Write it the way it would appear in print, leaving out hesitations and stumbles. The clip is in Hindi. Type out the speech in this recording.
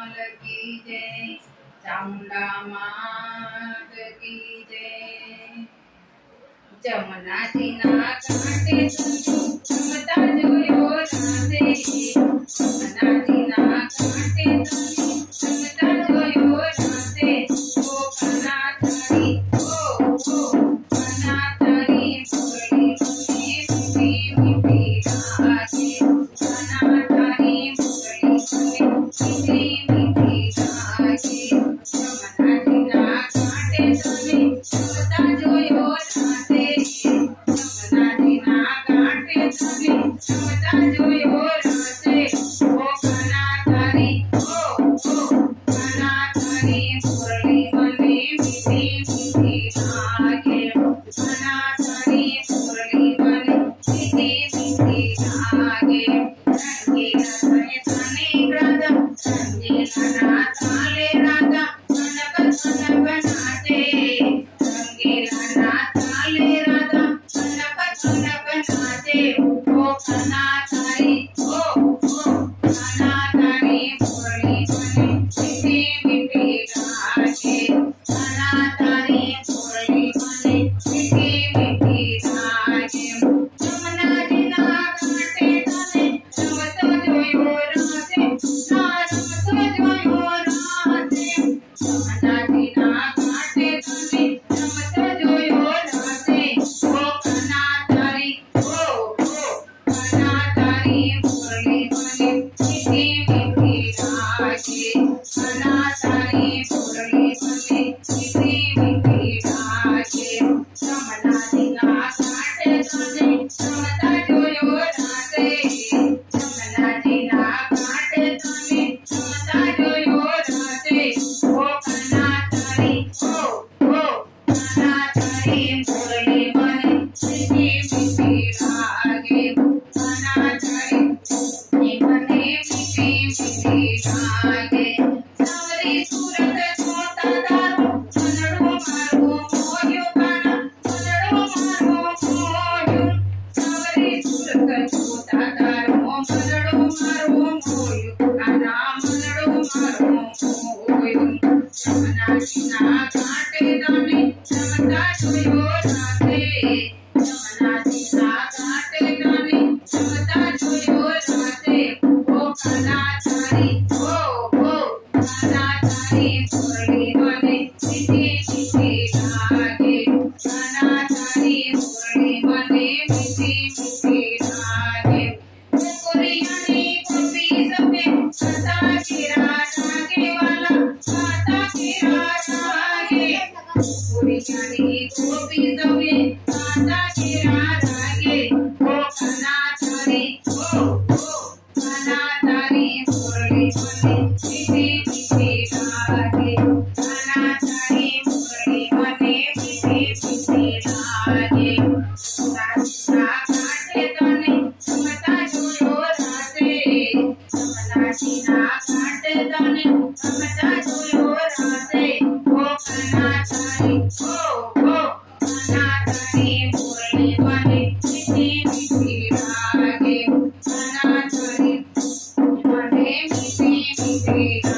लाल की जय, चामुंडा मात की जय। जमुना जी ना कांटे जमता जोयो राधे, जमुना जी ना कांटे जमता जोयो राधे। ओ कना तारी ओ कना तारी मुरली में मीठी मीठी गाजे, कना तारी मुरली में मीठी मीठी गाजे। जमुना जी ना कांटे जमता जोयो राधे, जमुना जी ना कांटे जमता जोयो राधे। ओ कना तारी कना तारी मुरली में मीठी मीठी गाजे, कना तारी मुरली में मीठी मीठी गाजे। रंगीला तने राधा, रंगीला ना ताले राधा, कनक नाचे। रंगीला ना ताले राधा, कनक नाचे। ओ कना तारी कना तारी मुरली में मीठी मीठी गाजे, कना तारी मुरली में मीठी मीठी गाजे। जमुना जी ना कांटे जमता जोयो राधे, रमता जोयो राधे। जमुना जी ना कांटे जमता जोयो राधे। ओ कना तारी कना तारी मुरली में मीठी मीठी गाजे, कना तारी मुरली में मीठी मीठी गाजे। जमुना जी ना कांटे जमता जोयो राधे, जमुना जी ना कांटे जमता जोयो राधे। ओ कना तारी कना तारी मुरली में मीठी मीठी गाजे, कना तारी मने मीठी मीठी गाजे। सावरी सूरत छोटा तारो, मनड़ो मारो मोयो काना, मनड़ो मारो मोयो। सावरी सूरत छोटा तारो, मनड़ो मारो मोयो काना, मनड़ो मारो मोयो। जमुना जी ना कांटे जमता जोयो राधे, जमुना जी ना कांटे जमता जोयो राधे। ओ कना तारी कना तारी मुरली में मीठी मीठी गाजे, कना तारी मुरली में मीठी मीठी गाजे। गोकुरियानी गोपी सबे माता के राधा के वाला, माता के राधा के। गोकुरियानी गोपी सबे माता के राधा के। ओ कना तारी कना तारी मुरली में मीठी मीठी गाजे, कना तारी मुरली में मीठी मीठी गाजे। जमुना कांटे जमता जोयो राधे, जमुना जी ना कांटे जमता जोयो राधे। ओ कना तारी कना तारी मुरली में मीठी मीठी गाजे, कना तारी मीठी मीठी